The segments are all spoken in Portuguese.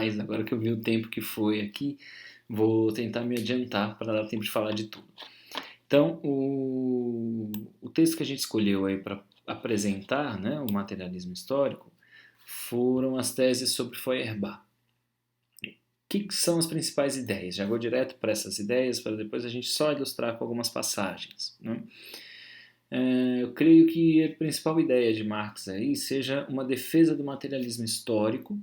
mais, agora que eu vi o tempo que foi aqui, vou tentar me adiantar para dar tempo de falar de tudo. Então, o texto que a gente escolheu aí para apresentar, né, o materialismo histórico foram as teses sobre Feuerbach. O que são as principais ideias? Já vou direto para essas ideias, para depois a gente só ilustrar com algumas passagens. Né? Eu creio que a principal ideia de Marx aí seja uma defesa do materialismo histórico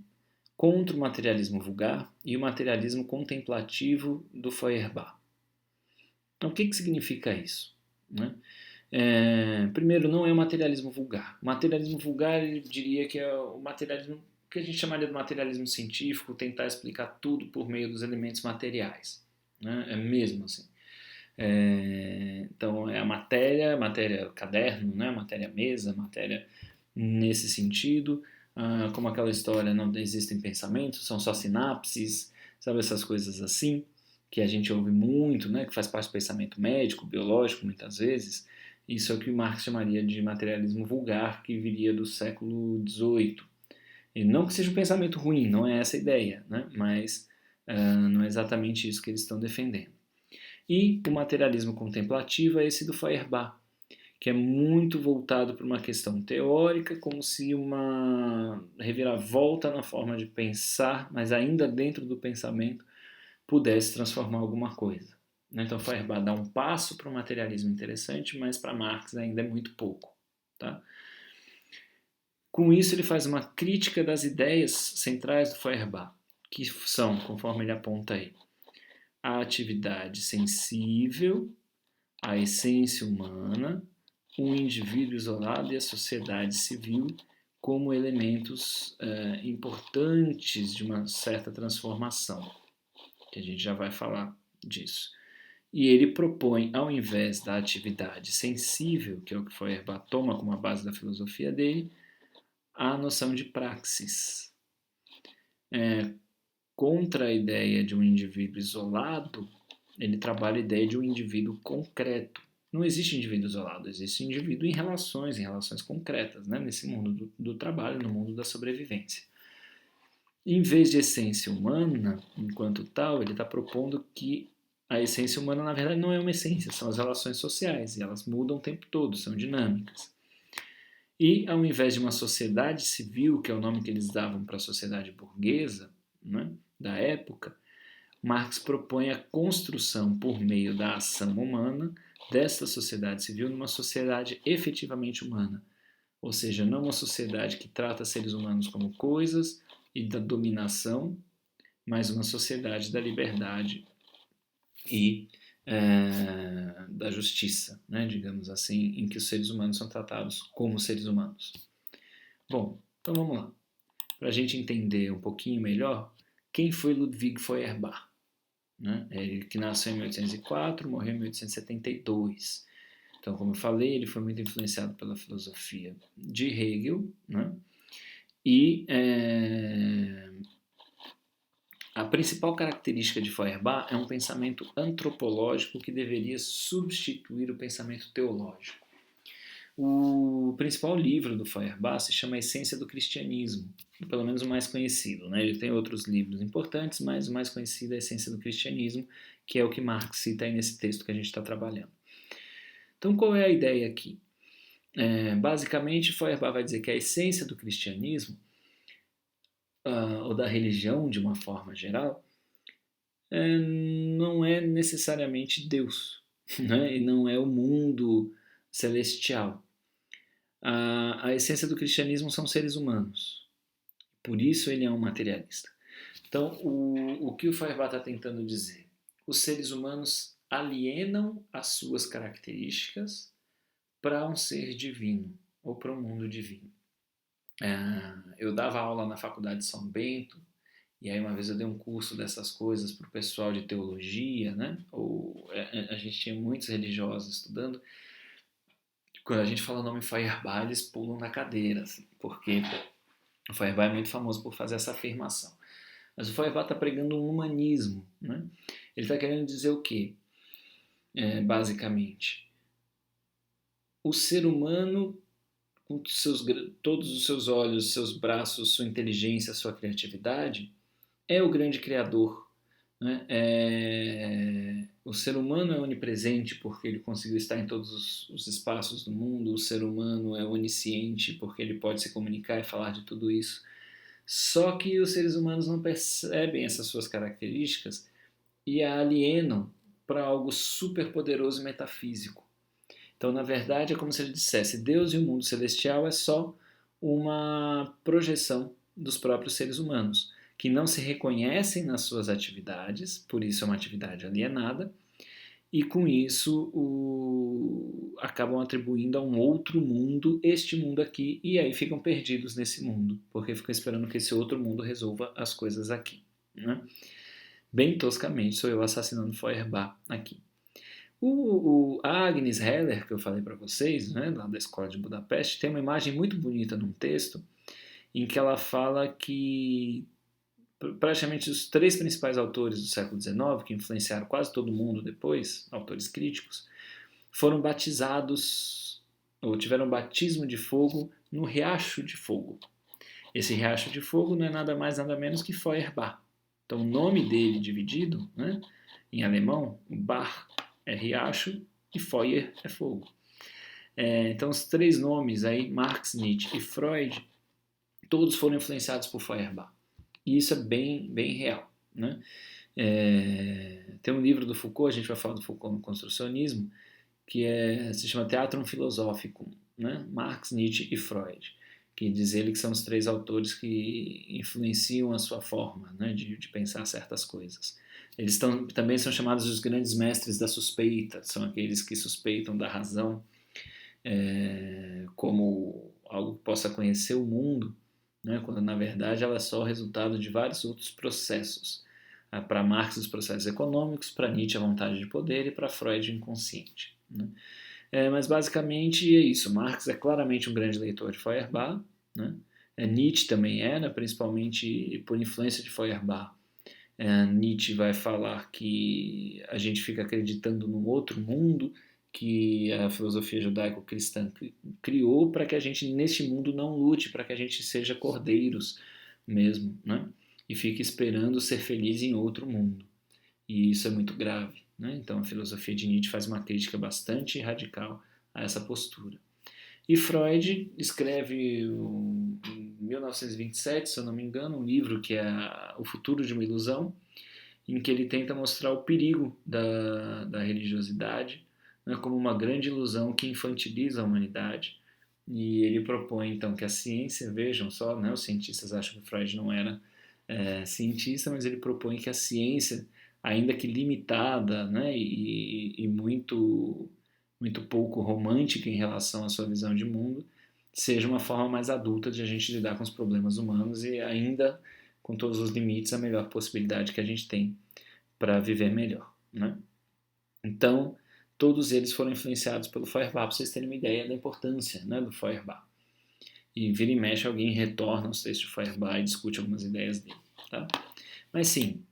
contra o materialismo vulgar e o materialismo contemplativo do Feuerbach. Então, o que significa isso? Né? Primeiro, não é o materialismo vulgar. O materialismo vulgar, eu diria que é o materialismo que a gente chamaria de materialismo científico, tentar explicar tudo por meio dos elementos materiais. Né? É mesmo assim. Então, é a matéria caderno, né? Matéria mesa, matéria nesse sentido. Como aquela história, não existem pensamentos, são só sinapses, sabe, essas coisas assim, que a gente ouve muito, né? Que faz parte do pensamento médico, biológico, muitas vezes. Isso é o que Marx chamaria de materialismo vulgar, que viria do século XVIII. E não que seja um pensamento ruim, não é essa a ideia, né? Mas não é exatamente isso que eles estão defendendo. E o materialismo contemplativo é esse do Feuerbach, que é muito voltado para uma questão teórica, como se uma reviravolta na forma de pensar, mas ainda dentro do pensamento, pudesse transformar alguma coisa. Então Feuerbach dá um passo para o materialismo interessante, mas para Marx ainda é muito pouco. Tá? Com isso ele faz uma crítica das ideias centrais do Feuerbach, que são, conforme ele aponta aí, a atividade sensível, a essência humana, o indivíduo isolado e a sociedade civil como elementos importantes de uma certa transformação, que a gente já vai falar disso. E ele propõe, ao invés da atividade sensível, que é o que Feuerbach toma como a base da filosofia dele, a noção de praxis. Contra a ideia de um indivíduo isolado, ele trabalha a ideia de um indivíduo concreto. Não existe indivíduo isolado, existe indivíduo em relações concretas, né? Nesse mundo do trabalho, no mundo da sobrevivência. Em vez de essência humana, enquanto tal, ele está propondo que a essência humana, na verdade, não é uma essência, são as relações sociais, e elas mudam o tempo todo, são dinâmicas. E, ao invés de uma sociedade civil, que é o nome que eles davam para a sociedade burguesa, né, da época, Marx propõe a construção, por meio da ação humana, dessa sociedade civil numa sociedade efetivamente humana. Ou seja, não uma sociedade que trata seres humanos como coisas e da dominação, mas uma sociedade da liberdade e da justiça, né, digamos assim, em que os seres humanos são tratados como seres humanos. Bom, então vamos lá. Para a gente entender um pouquinho melhor, quem foi Ludwig Feuerbach? Né? Ele que nasceu em 1804, morreu em 1872. Então, como eu falei, ele foi muito influenciado pela filosofia de Hegel, né? E a principal característica de Feuerbach é um pensamento antropológico que deveria substituir o pensamento teológico. O principal livro do Feuerbach se chama A Essência do Cristianismo, pelo menos o mais conhecido. Né? Ele tem outros livros importantes, mas o mais conhecido é A Essência do Cristianismo, que é o que Marx cita aí nesse texto que a gente está trabalhando. Então, qual é a ideia aqui? Basicamente, Feuerbach vai dizer que a essência do cristianismo, ou da religião de uma forma geral, não é necessariamente Deus, né? E não é o mundo celestial. A essência do cristianismo são seres humanos. Por isso ele é um materialista. Então, o que o Feuerbach está tentando dizer? Os seres humanos alienam as suas características para um ser divino, ou para um mundo divino. Eu dava aula na faculdade de São Bento, e aí uma vez eu dei um curso dessas coisas para o pessoal de teologia, né? A gente tinha muitos religiosos estudando. Quando a gente fala o nome Feuerbach, eles pulam na cadeira, assim, porque o Feuerbach é muito famoso por fazer essa afirmação. Mas o Feuerbach está pregando um humanismo. Né? Ele está querendo dizer o quê? Basicamente, o ser humano, com todos os seus olhos, seus braços, sua inteligência, sua criatividade, é o grande criador, né? O ser humano é onipresente porque ele conseguiu estar em todos os espaços do mundo, o ser humano é onisciente porque ele pode se comunicar e falar de tudo isso. Só que os seres humanos não percebem essas suas características e a alienam para algo super poderoso e metafísico. Então, na verdade, é como se ele dissesse: Deus e o mundo celestial é só uma projeção dos próprios seres humanos, que não se reconhecem nas suas atividades, por isso é uma atividade alienada, e com isso acabam atribuindo a um outro mundo este mundo aqui, e aí ficam perdidos nesse mundo, porque ficam esperando que esse outro mundo resolva as coisas aqui. Né? Bem toscamente, sou eu assassinando Feuerbach aqui. A Agnes Heller, que eu falei para vocês, né, lá da Escola de Budapeste, tem uma imagem muito bonita num texto em que ela fala que praticamente os três principais autores do século XIX, que influenciaram quase todo mundo depois, autores críticos, foram batizados ou tiveram batismo de fogo no Riacho de Fogo. Esse Riacho de Fogo não é nada mais nada menos que Feuerbach. Então o nome dele dividido, né, em alemão, Bach é riacho e Feuer é fogo. Então os três nomes aí, Marx, Nietzsche e Freud, todos foram influenciados por Feuerbach. E isso é bem, bem real. Né? Tem um livro do Foucault, a gente vai falar do Foucault no construcionismo, que se chama Teatrum Philosophicum, né? Marx, Nietzsche e Freud, que diz ele que são os três autores que influenciam a sua forma, né, de pensar certas coisas. Eles também são chamados os grandes mestres da suspeita, são aqueles que suspeitam da razão como algo que possa conhecer o mundo, né, quando na verdade ela é só o resultado de vários outros processos. Para Marx, os processos econômicos, para Nietzsche, a vontade de poder e para Freud, o inconsciente. Né? Mas basicamente é isso. Marx é claramente um grande leitor de Feuerbach. Né? Nietzsche também era, principalmente por influência de Feuerbach. Nietzsche vai falar que a gente fica acreditando num outro mundo que a filosofia judaico-cristã criou para que a gente neste mundo não lute, para que a gente seja cordeiros mesmo, né? E fique esperando ser feliz em outro mundo. E isso é muito grave. Né? Então a filosofia de Nietzsche faz uma crítica bastante radical a essa postura. E Freud escreve em 1927, se eu não me engano, um livro que é O Futuro de uma Ilusão, em que ele tenta mostrar o perigo da religiosidade, né, como uma grande ilusão que infantiliza a humanidade. E ele propõe então que a ciência, vejam só, né, os cientistas acham que Freud não era cientista, mas ele propõe que a ciência, ainda que limitada, né, e muito, muito pouco romântica em relação à sua visão de mundo, seja uma forma mais adulta de a gente lidar com os problemas humanos e ainda, com todos os limites, a melhor possibilidade que a gente tem para viver melhor. Né? Então, todos eles foram influenciados pelo Feuerbach, para vocês terem uma ideia da importância, né, do Feuerbach. E vira e mexe alguém retorna aos textos de Feuerbach e discute algumas ideias dele. Tá? Mas sim,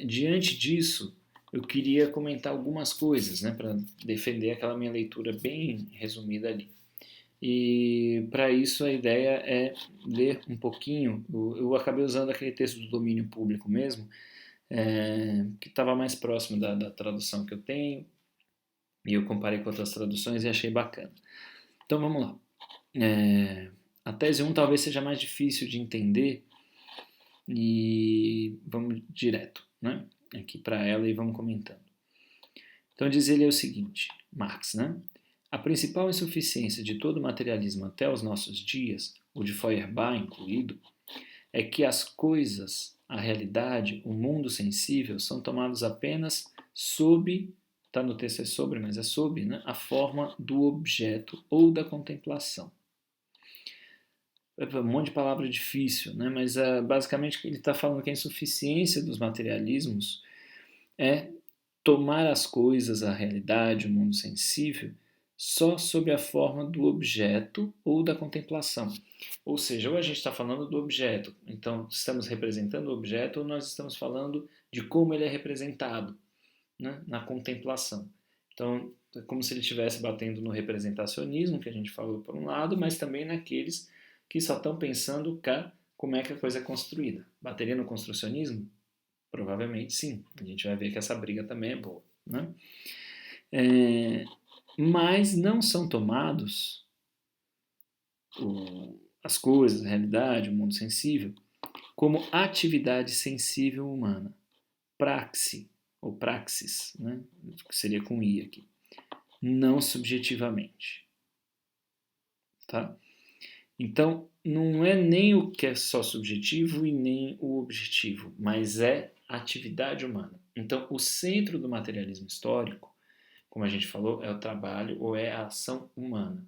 diante disso, eu queria comentar algumas coisas, né, para defender aquela minha leitura bem resumida ali. E para isso a ideia é ler um pouquinho. Eu acabei usando aquele texto do domínio público mesmo, que estava mais próximo da tradução que eu tenho, e eu comparei com outras traduções e achei bacana. Então vamos lá. A tese 1 talvez seja mais difícil de entender, e vamos direto, né, aqui para ela e vamos comentando. Então diz ele o seguinte, Marx, né? A principal insuficiência de todo o materialismo até os nossos dias, o de Feuerbach incluído, é que as coisas, a realidade, o mundo sensível são tomados apenas sob, está no texto é sobre, mas é sob, né, a forma do objeto ou da contemplação. Um monte de palavra difícil, né, mas basicamente ele está falando que a insuficiência dos materialismos é tomar as coisas, a realidade, o mundo sensível, só sob a forma do objeto ou da contemplação. Ou seja, ou a gente está falando do objeto, então estamos representando o objeto, ou nós estamos falando de como ele é representado, né, na contemplação. Então, é como se ele estivesse batendo no representacionismo, que a gente falou por um lado, mas também naqueles que só estão pensando cá como é que a coisa é construída. Bateria no construcionismo? Provavelmente sim. A gente vai ver que essa briga também é boa, né? Mas não são tomados as coisas, a realidade, o mundo sensível, como atividade sensível humana. Praxe, ou praxis, né? Que seria com I aqui. Não subjetivamente. Tá? Então, não é nem o que é só subjetivo e nem o objetivo, mas é a atividade humana. Então, o centro do materialismo histórico, como a gente falou, é o trabalho ou é a ação humana.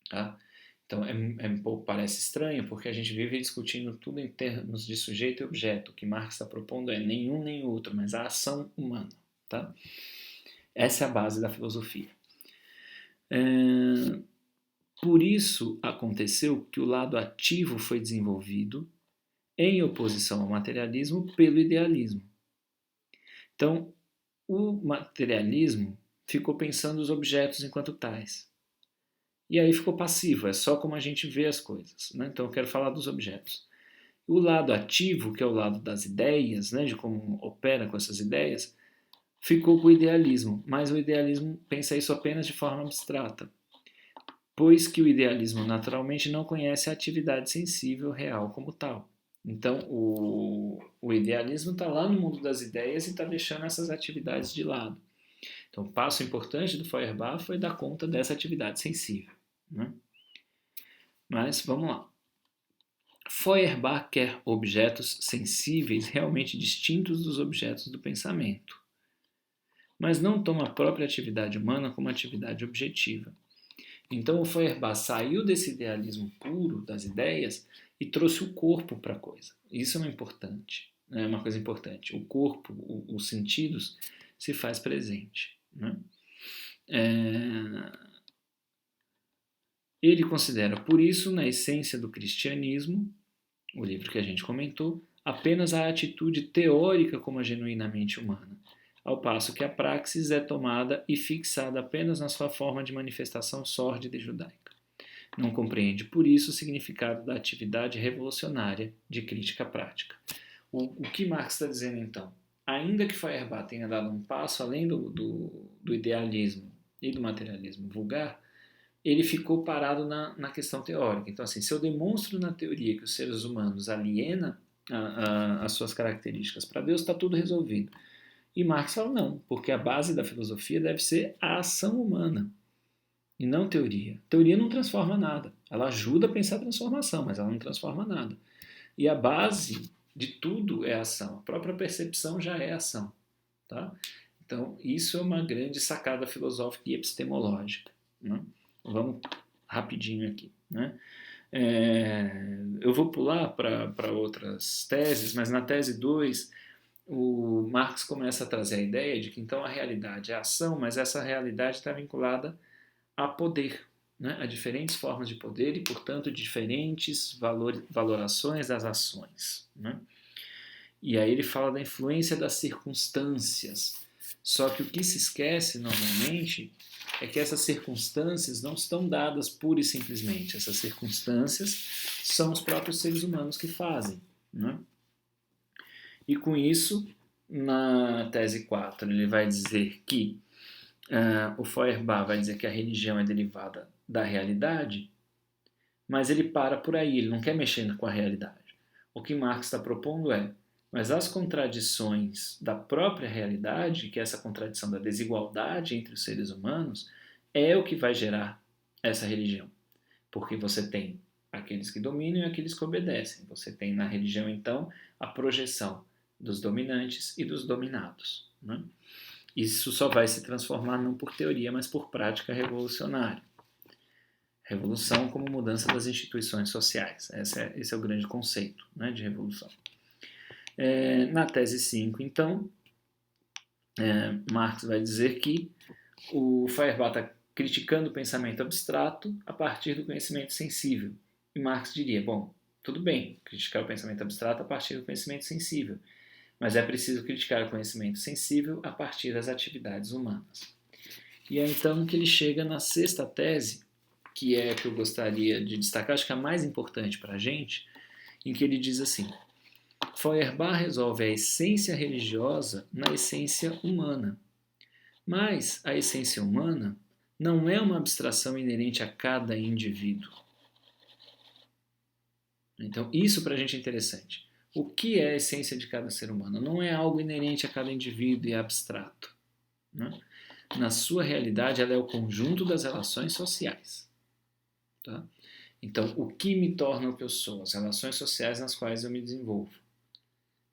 Tá? Então, um pouco parece estranho, porque a gente vive discutindo tudo em termos de sujeito e objeto. O que Marx está propondo é nenhum nem outro, mas a ação humana. Tá? Essa é a base da filosofia. Por isso aconteceu que o lado ativo foi desenvolvido em oposição ao materialismo pelo idealismo. Então, o materialismo ficou pensando os objetos enquanto tais. E aí ficou passivo, é só como a gente vê as coisas. Né? Então eu quero falar dos objetos. O lado ativo, que é o lado das ideias, né, de como opera com essas ideias, ficou com o idealismo, mas o idealismo pensa isso apenas de forma abstrata, pois que o idealismo naturalmente não conhece a atividade sensível real como tal. Então o idealismo está lá no mundo das ideias e está deixando essas atividades de lado. Então o passo importante do Feuerbach foi dar conta dessa atividade sensível. Né? Mas vamos lá. Feuerbach quer objetos sensíveis realmente distintos dos objetos do pensamento, mas não toma a própria atividade humana como atividade objetiva. Então o Feuerbach saiu desse idealismo puro das ideias e trouxe o corpo para a coisa. Isso é uma coisa importante. O corpo, os sentidos, se faz presente. Né? Ele considera, por isso, na essência do cristianismo, o livro que a gente comentou, apenas a atitude teórica como a genuinamente humana, ao passo que a praxis é tomada e fixada apenas na sua forma de manifestação sórdida e judaica. Não compreende, por isso, o significado da atividade revolucionária de crítica prática. O que Marx está dizendo, então? Ainda que Feuerbach tenha dado um passo além do idealismo e do materialismo vulgar, ele ficou parado na questão teórica. Então, assim, se eu demonstro na teoria que os seres humanos alienam as suas características para Deus, está tudo resolvido. E Marx fala não, porque a base da filosofia deve ser a ação humana, e não teoria. Teoria não transforma nada. Ela ajuda a pensar a transformação, mas ela não transforma nada. E a base de tudo é a ação. A própria percepção já é ação. Tá? Então, isso é uma grande sacada filosófica e epistemológica. Né? Vamos rapidinho aqui. Né? Eu vou pular para outras teses, mas na tese 2, o Marx começa a trazer a ideia de que então a realidade é a ação, mas essa realidade está vinculada a poder, né? A diferentes formas de poder e, portanto, diferentes valorações das ações. Né? E aí ele fala da influência das circunstâncias. Só que o que se esquece normalmente é que essas circunstâncias não estão dadas pura e simplesmente. Essas circunstâncias são os próprios seres humanos que fazem. Né? E com isso, na tese 4, ele vai dizer que o Feuerbach vai dizer que a religião é derivada da realidade, mas ele para por aí, ele não quer mexer com a realidade. O que Marx está propondo mas as contradições da própria realidade, que é essa contradição da desigualdade entre os seres humanos, é o que vai gerar essa religião. Porque você tem aqueles que dominam e aqueles que obedecem. Você tem na religião, então, a projeção dos dominantes e dos dominados. Né? Isso só vai se transformar não por teoria, mas por prática revolucionária. Revolução como mudança das instituições sociais. Esse é o grande conceito, né, de revolução. Na tese 5, então, Marx vai dizer que o Feuerbach está criticando o pensamento abstrato a partir do conhecimento sensível. E Marx diria, bom, tudo bem criticar o pensamento abstrato a partir do conhecimento sensível, mas é preciso criticar o conhecimento sensível a partir das atividades humanas. E é então que ele chega na sexta tese, que é a que eu gostaria de destacar, acho que é a mais importante para a gente, em que ele diz assim: Feuerbach resolve a essência religiosa na essência humana. Mas a essência humana não é uma abstração inerente a cada indivíduo. Então, isso para a gente é interessante. O que é a essência de cada ser humano? Não é algo inerente a cada indivíduo e abstrato. Né? Na sua realidade, ela é o conjunto das relações sociais. Tá? Então, o que me torna o que eu sou? As relações sociais nas quais eu me desenvolvo.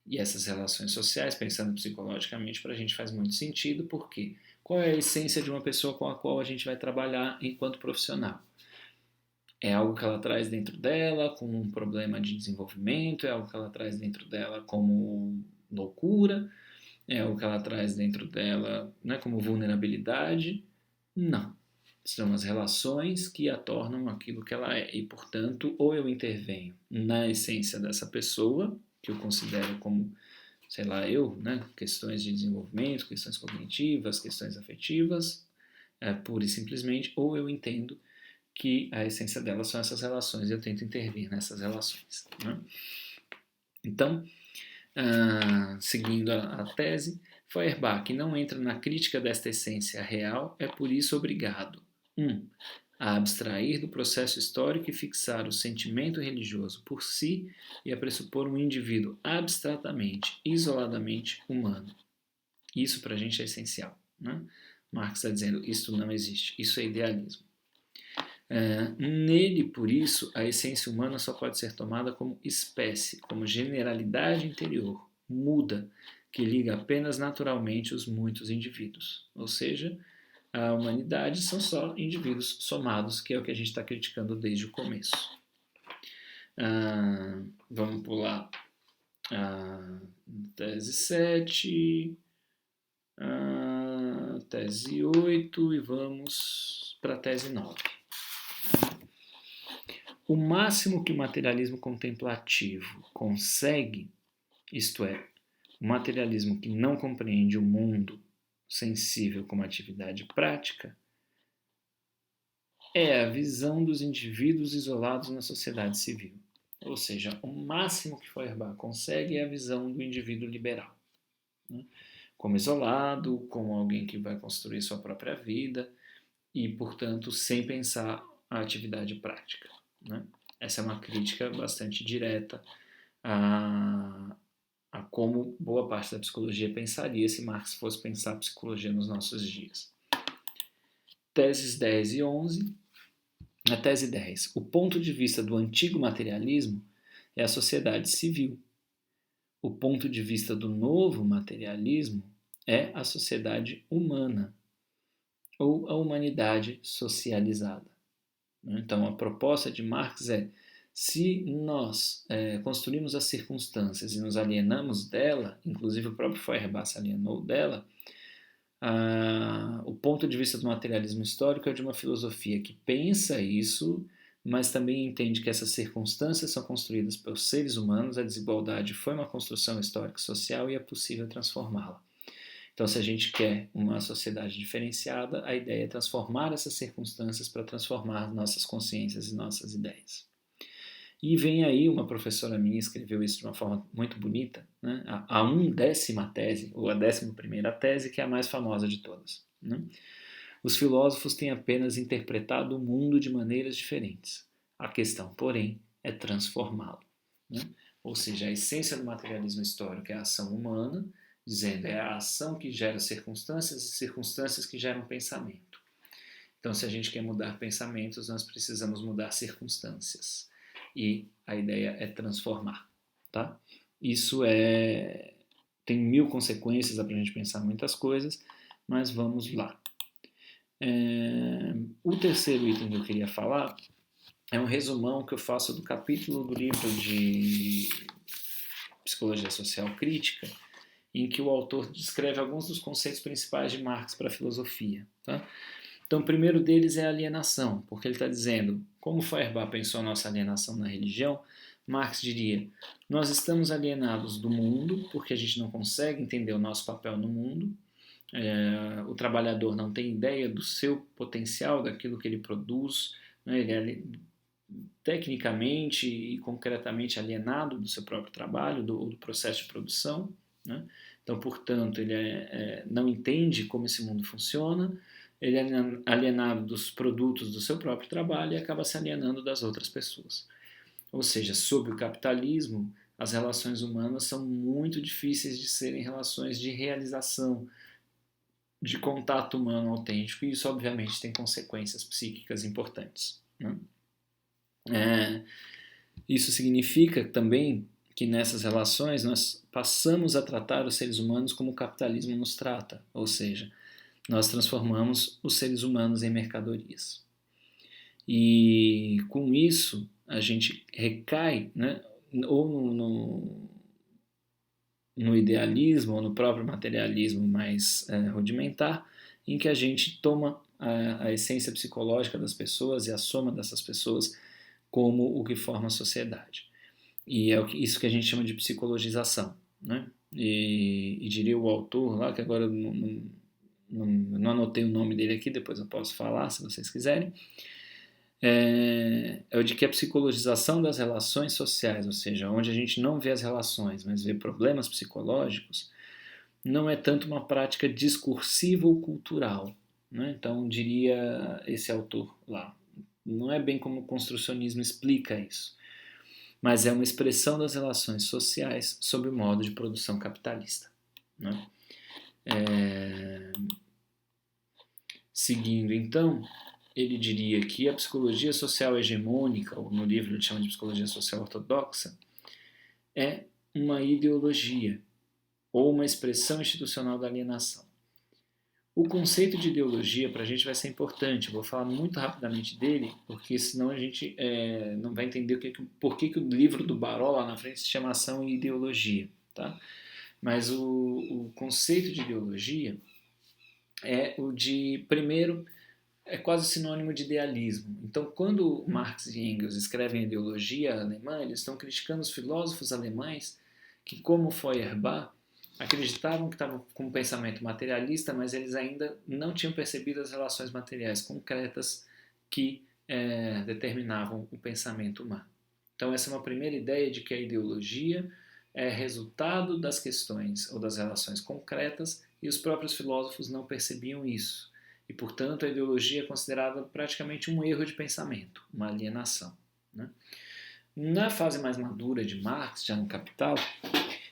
E essas relações sociais, pensando psicologicamente, para a gente faz muito sentido, porque qual é a essência de uma pessoa com a qual a gente vai trabalhar enquanto profissional? É algo que ela traz dentro dela como um problema de desenvolvimento, é algo que ela traz dentro dela como loucura, é algo que ela traz dentro dela, né, como vulnerabilidade? Não. São as relações que a tornam aquilo que ela é. E, portanto, ou eu intervenho na essência dessa pessoa, que eu considero como, sei lá, né, questões de desenvolvimento, questões cognitivas, questões afetivas, pura e simplesmente, ou eu entendo que a essência delas são essas relações e eu tento intervir nessas relações. Né? Então, seguindo a tese, Feuerbach não entra na crítica desta essência real, é por isso obrigado 1. A abstrair do processo histórico e fixar o sentimento religioso por si e a pressupor um indivíduo abstratamente, isoladamente humano. Isso para a gente é essencial. Né? Marx está dizendo, isso não existe, isso é idealismo. Nele, por isso, a essência humana só pode ser tomada como espécie, como generalidade interior, muda, que liga apenas naturalmente os muitos indivíduos. Ou seja, a humanidade são só indivíduos somados, que é o que a gente está criticando desde o começo. Vamos pular a tese 7, a tese 8 e vamos para a tese 9. O máximo que o materialismo contemplativo consegue, isto é, o materialismo que não compreende o mundo sensível como atividade prática, é a visão dos indivíduos isolados na sociedade civil. Ou seja, o máximo que Feuerbach consegue é a visão do indivíduo liberal. Né? Como isolado, como alguém que vai construir sua própria vida e, portanto, sem pensar a atividade prática. Né? Essa é uma crítica bastante direta a como boa parte da psicologia pensaria se Marx fosse pensar a psicologia nos nossos dias. Teses 10 e 11. Na tese 10, o ponto de vista do antigo materialismo é a sociedade civil. O ponto de vista do novo materialismo é a sociedade humana, ou a humanidade socializada. Então, a proposta de Marx é: se nós construímos as circunstâncias e nos alienamos dela, inclusive o próprio Feuerbach se alienou dela, o ponto de vista do materialismo histórico é de uma filosofia que pensa isso, mas também entende que essas circunstâncias são construídas pelos seres humanos, a desigualdade foi uma construção histórica e social e é possível transformá-la. Então, se a gente quer uma sociedade diferenciada, a ideia é transformar essas circunstâncias para transformar nossas consciências e nossas ideias. E vem aí, uma professora minha escreveu isso de uma forma muito bonita, né? A 11ª tese, ou a 11ª tese, que é a mais famosa de todas. Né? Os filósofos têm apenas interpretado o mundo de maneiras diferentes. A questão, porém, é transformá-lo. Né? Ou seja, a essência do materialismo histórico é a ação humana, dizendo é a ação que gera circunstâncias e circunstâncias que geram pensamento. Então, se a gente quer mudar pensamentos, nós precisamos mudar circunstâncias. E a ideia é transformar. Tá? Isso tem 1000 consequências, dá para a gente pensar muitas coisas, mas vamos lá. O terceiro item que eu queria falar é um resumão que eu faço do capítulo do livro de Psicologia Social Crítica, em que o autor descreve alguns dos conceitos principais de Marx para a filosofia. Tá? Então, o primeiro deles é a alienação, porque ele está dizendo, como Feuerbach pensou a nossa alienação na religião, Marx diria, nós estamos alienados do mundo, porque a gente não consegue entender o nosso papel no mundo, o trabalhador não tem ideia do seu potencial, daquilo que ele produz, né? tecnicamente e concretamente alienado do seu próprio trabalho, do processo de produção, né? Então, portanto, ele não entende como esse mundo funciona, ele é alienado dos produtos do seu próprio trabalho e acaba se alienando das outras pessoas. Ou seja, sob o capitalismo, as relações humanas são muito difíceis de serem relações de realização, de contato humano autêntico, e isso obviamente tem consequências psíquicas importantes, né? Isso significa também que nessas relações nós passamos a tratar os seres humanos como o capitalismo nos trata, ou seja, nós transformamos os seres humanos em mercadorias. E com isso a gente recai, né, ou no idealismo ou no próprio materialismo mais rudimentar, em que a gente toma a essência psicológica das pessoas e a soma dessas pessoas como o que forma a sociedade. E é isso que a gente chama de psicologização, né? E diria o autor lá, que agora eu não anotei o nome dele aqui, depois eu posso falar se vocês quiserem, é o de que a psicologização das relações sociais, ou seja, onde a gente não vê as relações, mas vê problemas psicológicos, não é tanto uma prática discursiva ou cultural, né? Então, diria esse autor lá, não é bem como o construcionismo explica isso, mas é uma expressão das relações sociais sob o modo de produção capitalista, né? Seguindo, então, ele diria que a psicologia social hegemônica, ou no livro ele chama de psicologia social ortodoxa, é uma ideologia ou uma expressão institucional da alienação. O conceito de ideologia para a gente vai ser importante. Eu vou falar muito rapidamente dele, porque senão a gente não vai entender por que o livro do Baró lá na frente se chama Ação e Ideologia. Tá? Mas o conceito de ideologia é o de, primeiro, é quase sinônimo de idealismo. Então, quando Marx e Engels escrevem a ideologia alemã, eles estão criticando os filósofos alemães que, como Feuerbach, acreditavam que estavam com um pensamento materialista, mas eles ainda não tinham percebido as relações materiais concretas que determinavam o pensamento humano. Então, essa é uma primeira ideia de que a ideologia é resultado das questões ou das relações concretas e os próprios filósofos não percebiam isso. E, portanto, a ideologia é considerada praticamente um erro de pensamento, uma alienação, né? Na fase mais madura de Marx, já no Capital,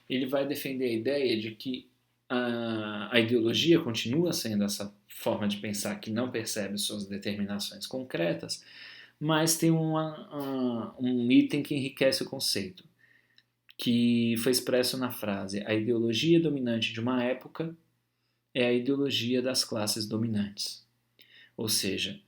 ele vai defender a ideia de que a ideologia continua sendo essa forma de pensar que não percebe suas determinações concretas, mas tem um item que enriquece o conceito, que foi expresso na frase: a ideologia dominante de uma época é a ideologia das classes dominantes. Ou seja,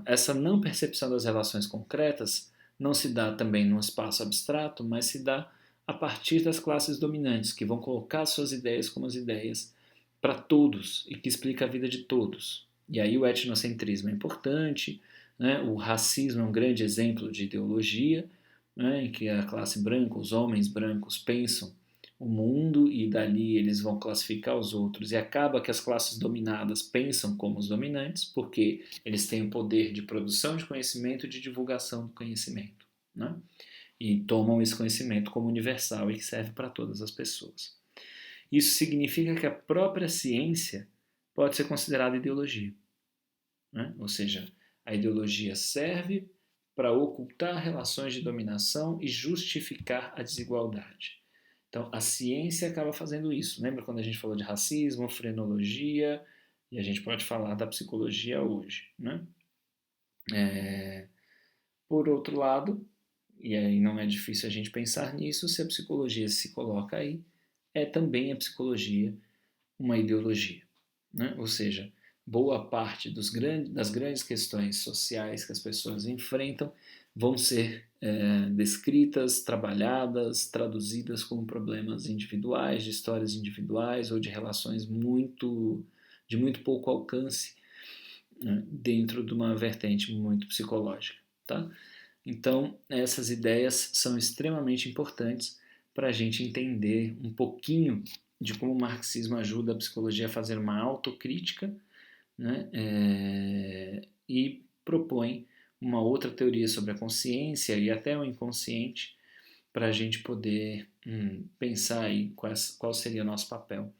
essa não percepção das relações concretas não se dá também num espaço abstrato, mas se dá a partir das classes dominantes, que vão colocar suas ideias como as ideias para todos e que explica a vida de todos. E aí o etnocentrismo é importante, né? O racismo é um grande exemplo de ideologia, né? Em que a classe branca, os homens brancos pensam o mundo e dali eles vão classificar os outros, e acaba que as classes dominadas pensam como os dominantes porque eles têm o poder de produção de conhecimento e de divulgação do conhecimento, né? E tomam esse conhecimento como universal e que serve para todas as pessoas. Isso significa que a própria ciência pode ser considerada ideologia, né? Ou seja, a ideologia serve para ocultar relações de dominação e justificar a desigualdade. Então, a ciência acaba fazendo isso. Lembra quando a gente falou de racismo, frenologia, e a gente pode falar da psicologia hoje, né? Por outro lado, e aí não é difícil a gente pensar nisso, se a psicologia se coloca aí, é também a psicologia uma ideologia, né? Ou seja, boa parte das grandes questões sociais que as pessoas enfrentam vão ser descritas, trabalhadas, traduzidas como problemas individuais, de histórias individuais ou de relações de muito pouco alcance, né, dentro de uma vertente muito psicológica, tá? Então, essas ideias são extremamente importantes para a gente entender um pouquinho de como o marxismo ajuda a psicologia a fazer uma autocrítica, né, e propõe uma outra teoria sobre a consciência e até o inconsciente, para a gente poder pensar aí qual seria o nosso papel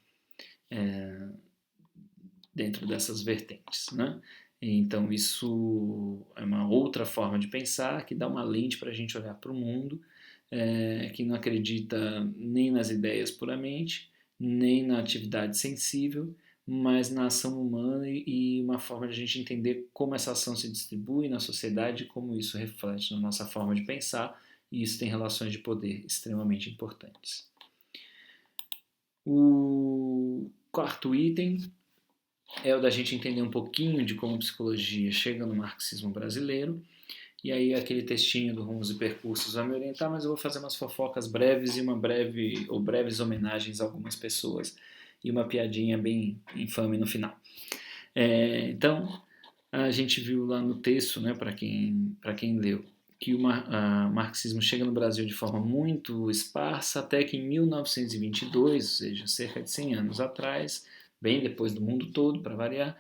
dentro dessas vertentes, né? Então isso é uma outra forma de pensar que dá uma lente para a gente olhar para o mundo, que não acredita nem nas ideias puramente, nem na atividade sensível, mas na ação humana e uma forma de a gente entender como essa ação se distribui na sociedade e como isso reflete na nossa forma de pensar, e isso tem relações de poder extremamente importantes. O quarto item é o da gente entender um pouquinho de como a psicologia chega no marxismo brasileiro. E aí aquele textinho do Rumos e Percursos vai me orientar, mas eu vou fazer umas fofocas breves e breves homenagens a algumas pessoas e uma piadinha bem infame no final. Então, a gente viu lá no texto, né, para quem leu, que o marxismo chega no Brasil de forma muito esparsa, até que em 1922, ou seja, cerca de 100 anos atrás, bem depois do mundo todo, para variar,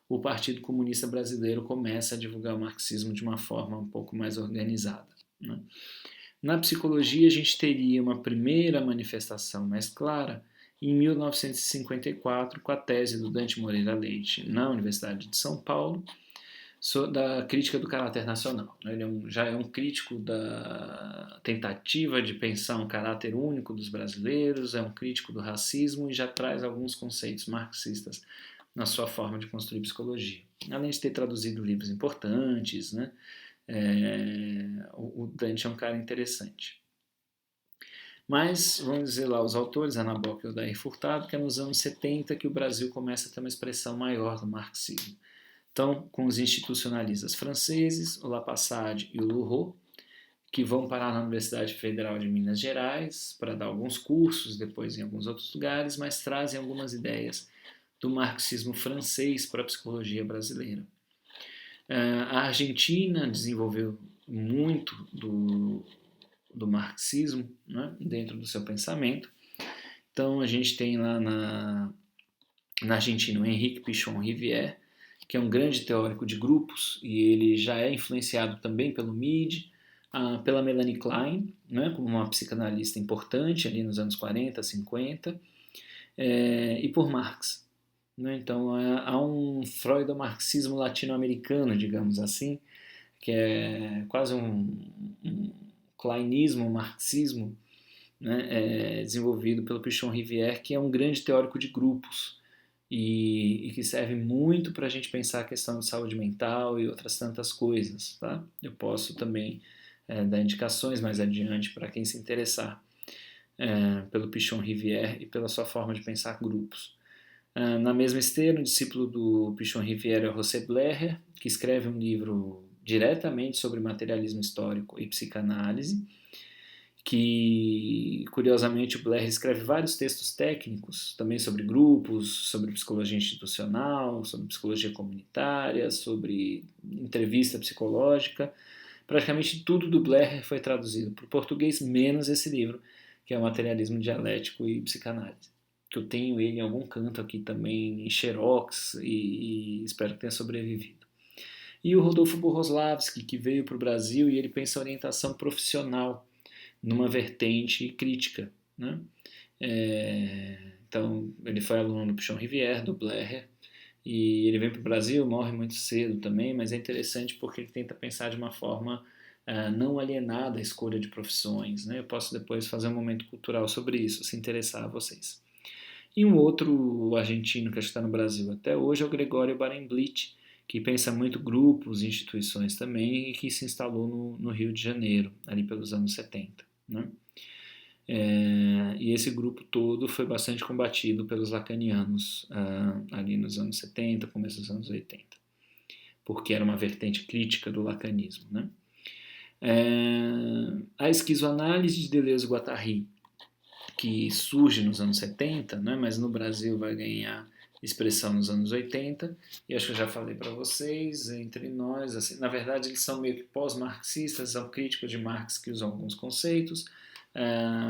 o Partido Comunista Brasileiro começa a divulgar o marxismo de uma forma um pouco mais organizada, né? Na psicologia, a gente teria uma primeira manifestação mais clara em 1954, com a tese do Dante Moreira Leite na Universidade de São Paulo, da crítica do caráter nacional. Ele já é um crítico da tentativa de pensar um caráter único dos brasileiros, é um crítico do racismo e já traz alguns conceitos marxistas na sua forma de construir psicologia. Além de ter traduzido livros importantes, né, o Dante é um cara interessante. Mas, vamos dizer lá, os autores, Nabokov e Odair Furtado, que é nos anos 70 que o Brasil começa a ter uma expressão maior do marxismo. Então, com os institucionalistas franceses, o Lapassade e o Lourot, que vão parar na Universidade Federal de Minas Gerais para dar alguns cursos, depois em alguns outros lugares, mas trazem algumas ideias do marxismo francês para a psicologia brasileira. A Argentina desenvolveu muito do marxismo, né, dentro do seu pensamento. Então a gente tem lá na Argentina o Henrique Pichon Rivière, que é um grande teórico de grupos, e ele já é influenciado também pelo Mead, pela Melanie Klein, né, como uma psicanalista importante ali nos anos 40, 50, e por Marx. Né? Então há um freudomarxismo latino-americano, digamos assim, que é quase um kleinismo, um marxismo, né, desenvolvido pelo Pichon Rivière, que é um grande teórico de grupos e que serve muito para a gente pensar a questão de saúde mental e outras tantas coisas. Tá? Eu posso também dar indicações mais adiante para quem se interessar pelo Pichon Rivière e pela sua forma de pensar grupos. Na mesma esteira, um discípulo do Pichon Rivière é o José Blecher, que escreve um livro diretamente sobre materialismo histórico e psicanálise, que, curiosamente, o Blecher escreve vários textos técnicos, também sobre grupos, sobre psicologia institucional, sobre psicologia comunitária, sobre entrevista psicológica. Praticamente tudo do Blecher foi traduzido para o português, menos esse livro, que é o Materialismo Dialético e Psicanálise, que eu tenho ele em algum canto aqui também, em xerox, e espero que tenha sobrevivido. E o Rodolfo Boroslavski, que veio para o Brasil e ele pensa a orientação profissional numa vertente crítica. Né? Então, ele foi aluno do Pichon Rivière, do Blecher, e ele vem para o Brasil, morre muito cedo também, mas é interessante porque ele tenta pensar de uma forma não alienada à escolha de profissões. Né? Eu posso depois fazer um momento cultural sobre isso, se interessar a vocês. E um outro argentino que está no Brasil até hoje é o Gregório Barenblit, que pensa muito grupos, instituições também, e que se instalou no Rio de Janeiro, ali pelos anos 70. Né? E esse grupo todo foi bastante combatido pelos lacanianos ali nos anos 70, começo dos anos 80, porque era uma vertente crítica do lacanismo. Né? A esquizoanálise de Deleuze-Guattari, que surge nos anos 70, né, mas no Brasil vai ganhar expressão nos anos 80, e acho que eu já falei para vocês, entre nós, assim, na verdade eles são meio que pós-marxistas, são críticos de Marx que usam alguns conceitos,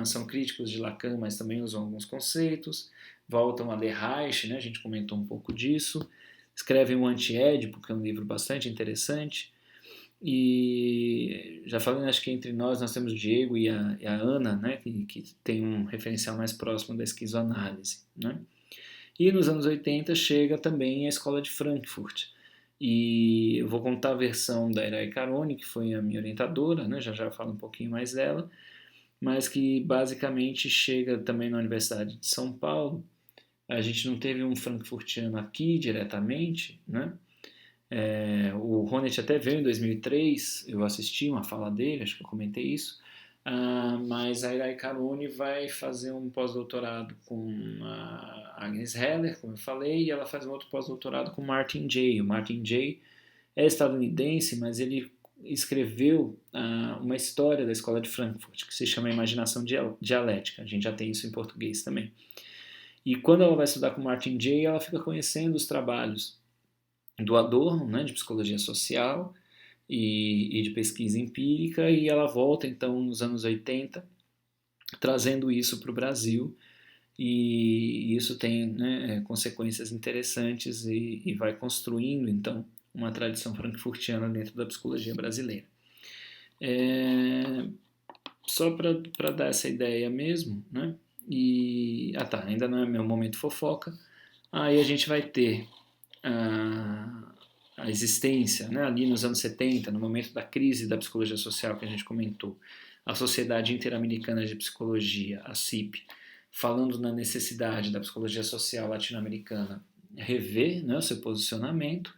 são críticos de Lacan, mas também usam alguns conceitos, voltam a ler Reich, né, a gente comentou um pouco disso, escrevem o Anti-Édipo, que é um livro bastante interessante, E já falando, acho que entre nós temos o Diego e a Ana, né, que tem um referencial mais próximo da esquizoanálise, né? E nos anos 80 chega também a escola de Frankfurt. E eu vou contar a versão da Irai Carone, que foi a minha orientadora, né? Já já falo um pouquinho mais dela, mas que basicamente chega também na Universidade de São Paulo. A gente não teve um frankfurtiano aqui diretamente, né? O Honneth até veio em 2003, eu assisti uma fala dele, acho que eu comentei isso, mas a Irai Carone vai fazer um pós-doutorado com a Agnes Heller, como eu falei, e ela faz um outro pós-doutorado com o Martin Jay. O Martin Jay é estadunidense, mas ele escreveu uma história da escola de Frankfurt, que se chama Imaginação Dialética. A gente já tem isso em português também. E quando ela vai estudar com o Martin Jay, ela fica conhecendo os trabalhos do Adorno, né, de psicologia social e de pesquisa empírica, e ela volta então nos anos 80 trazendo isso para o Brasil, e isso tem, né, consequências interessantes e vai construindo então uma tradição frankfurtiana dentro da psicologia brasileira. Só para dar essa ideia mesmo, né? Ainda não é meu momento fofoca. Aí a gente vai ter a existência, né, ali nos anos 70, no momento da crise da psicologia social que a gente comentou, a Sociedade Interamericana de Psicologia, a CIP, falando na necessidade da psicologia social latino-americana rever, né, o seu posicionamento.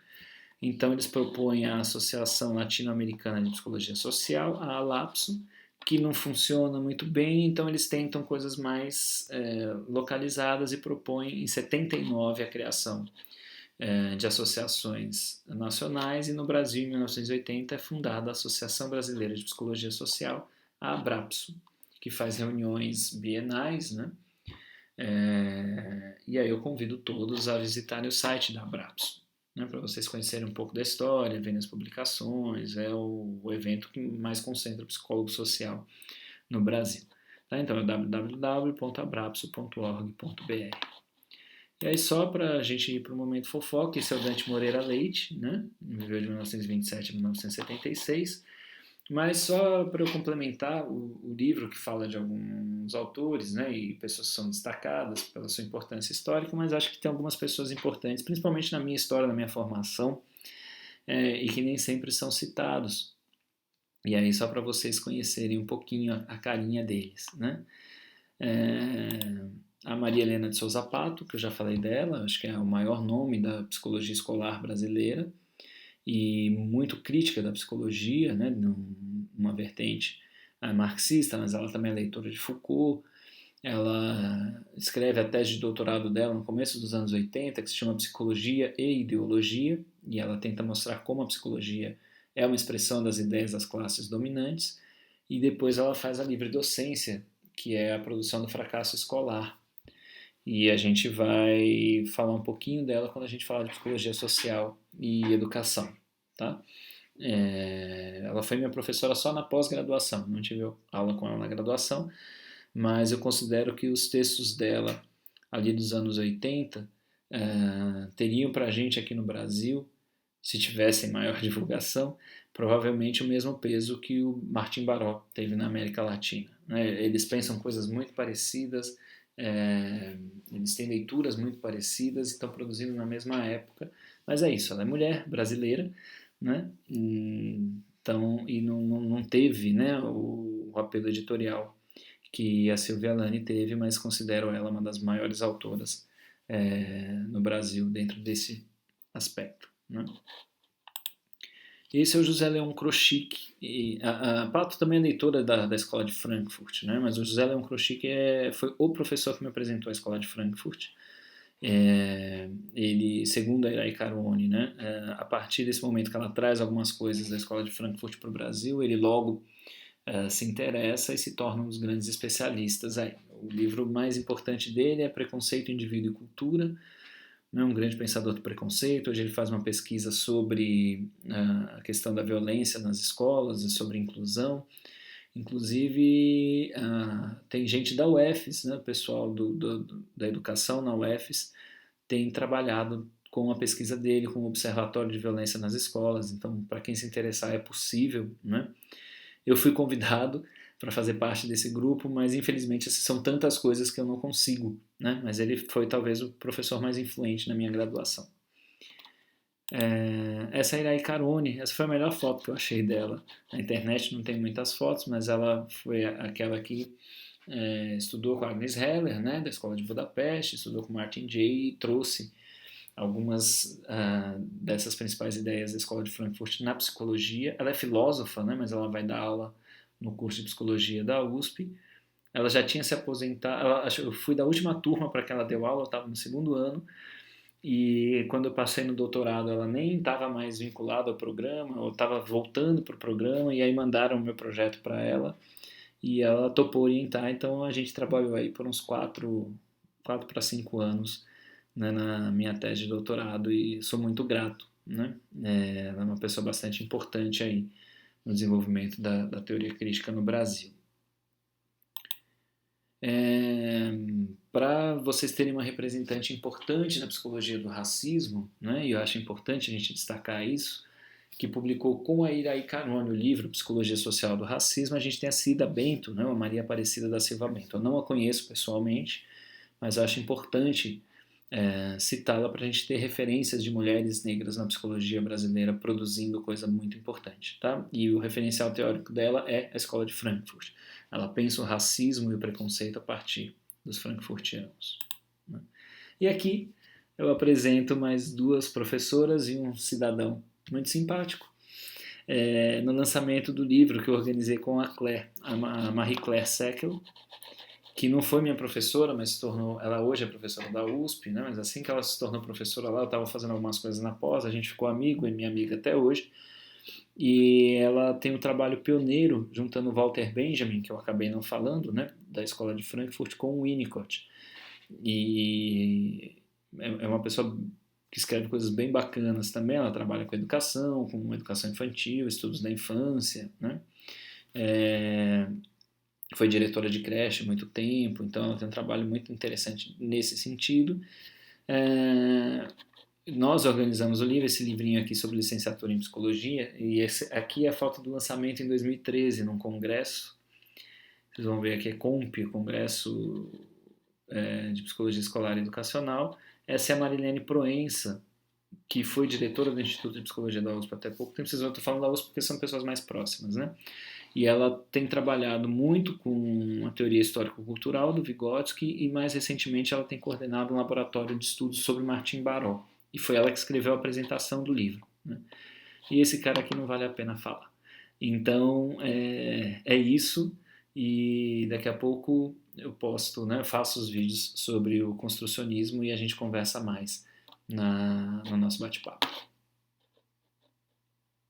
Então eles propõem a Associação Latino-Americana de Psicologia Social, a ALAPSO, que não funciona muito bem, então eles tentam coisas mais localizadas e propõem em 79 a criação de associações nacionais, e no Brasil, em 1980, é fundada a Associação Brasileira de Psicologia Social, a ABRAPSO, que faz reuniões bienais, né? E aí eu convido todos a visitarem o site da ABRAPSO, né, para vocês conhecerem um pouco da história, verem as publicações. É o evento que mais concentra o psicólogo social no Brasil. Tá? Então é www.abrapso.org.br. E aí, só para a gente ir para o momento fofoca, esse é o Dante Moreira Leite, né? Viveu de 1927 a 1976. Mas só para eu complementar o livro, que fala de alguns autores, né, e pessoas que são destacadas pela sua importância histórica, mas acho que tem algumas pessoas importantes, principalmente na minha história, na minha formação, e que nem sempre são citados. E aí, só para vocês conhecerem um pouquinho a carinha deles, né? A Maria Helena de Souza Pato, que eu já falei dela, acho que é o maior nome da psicologia escolar brasileira, e muito crítica da psicologia, né, numa vertente marxista, mas ela também é leitora de Foucault. Ela escreve a tese de doutorado dela no começo dos anos 80, que se chama Psicologia e Ideologia, e ela tenta mostrar como a psicologia é uma expressão das ideias das classes dominantes, e depois ela faz a livre docência, que é a produção do fracasso escolar. E a gente vai falar um pouquinho dela quando a gente falar de psicologia social e educação, tá? Ela foi minha professora só na pós-graduação, não tive aula com ela na graduação, mas eu considero que os textos dela, ali dos anos 80, teriam para a gente aqui no Brasil, se tivessem maior divulgação, provavelmente o mesmo peso que o Martin Baró teve na América Latina. Né? Eles pensam coisas muito parecidas, eles têm leituras muito parecidas e estão produzindo na mesma época, mas é isso, ela é mulher brasileira, né? Então, e não teve, né, o apelo editorial que a Silvia Lani teve, mas considero ela uma das maiores autoras no Brasil dentro desse aspecto, né? Esse é o José Leon Kroschik. A Pato também é leitora da Escola de Frankfurt, né? Mas o José Leon Kroschik foi o professor que me apresentou a Escola de Frankfurt. Ele, segundo a Irai Carone, né, a partir desse momento que ela traz algumas coisas da Escola de Frankfurt para o Brasil, ele logo se interessa e se torna um dos grandes especialistas aí. O livro mais importante dele é Preconceito, Indivíduo e Cultura, né, um grande pensador do preconceito. Hoje ele faz uma pesquisa sobre a questão da violência nas escolas e sobre inclusão. Inclusive, tem gente da UFES, né, o pessoal da educação na UFES tem trabalhado com a pesquisa dele, com o Observatório de Violência nas Escolas. Então, para quem se interessar, é possível, né? Eu fui convidado para fazer parte desse grupo, mas infelizmente são tantas coisas que eu não consigo, né? Mas ele foi talvez o professor mais influente na minha graduação. Essa é a Irai Carone, essa foi a melhor foto que eu achei dela. Na internet não tem muitas fotos, mas ela foi aquela que estudou com a Agnes Heller, né, da Escola de Budapeste, estudou com Martin Jay e trouxe algumas dessas principais ideias da Escola de Frankfurt na psicologia. Ela é filósofa, né, mas ela vai dar aula no curso de psicologia da USP. Ela já tinha se aposentado, eu fui da última turma para que ela deu aula, eu estava no segundo ano, e quando eu passei no doutorado ela nem estava mais vinculada ao programa, eu estava voltando para o programa, e aí mandaram o meu projeto para ela, e ela topou orientar, então a gente trabalhou aí por uns 4 para 5 anos, né, na minha tese de doutorado, e sou muito grato, né? Ela é uma pessoa bastante importante aí no desenvolvimento da teoria crítica no Brasil. Para vocês terem uma representante importante na psicologia do racismo, né, e eu acho importante a gente destacar isso, que publicou com a Irai Carone o livro Psicologia Social do Racismo, a gente tem a Cida Bento, né, a Maria Aparecida da Silva Bento. Eu não a conheço pessoalmente, mas eu acho importante citá-la para a gente ter referências de mulheres negras na psicologia brasileira produzindo coisa muito importante. Tá? E o referencial teórico dela é a Escola de Frankfurt. Ela pensa o racismo e o preconceito a partir dos frankfurtianos. Né? E aqui eu apresento mais 2 professoras e um cidadão muito simpático, no lançamento do livro que eu organizei com a Claire, a Marie-Claire Seckel, que não foi minha professora, mas se tornou, ela hoje é professora da USP, né? Mas assim que ela se tornou professora lá, eu estava fazendo algumas coisas na pós, a gente ficou amigo, e minha amiga até hoje, e ela tem um trabalho pioneiro juntando o Walter Benjamin, que eu acabei não falando, né, da Escola de Frankfurt, com o Winnicott. E é uma pessoa que escreve coisas bem bacanas também. Ela trabalha com educação infantil, estudos da infância, né? Foi diretora de creche há muito tempo, então ela tem um trabalho muito interessante nesse sentido. Nós organizamos o livro, esse livrinho aqui sobre licenciatura em psicologia, e aqui é a foto do lançamento em 2013, num congresso. Vocês vão ver aqui é COMP, Congresso de Psicologia Escolar e Educacional. Essa é a Marilene Proença, que foi diretora do Instituto de Psicologia da USP até pouco tempo. Vocês vão estar falando da USP porque são pessoas mais próximas, né? E ela tem trabalhado muito com a teoria histórico-cultural do Vygotsky, e mais recentemente ela tem coordenado um laboratório de estudos sobre Martim Baró. E foi ela que escreveu a apresentação do livro, né? E esse cara aqui não vale a pena falar. Então, é isso, e daqui a pouco eu posto, né, faço os vídeos sobre o construcionismo e a gente conversa mais no nosso bate-papo.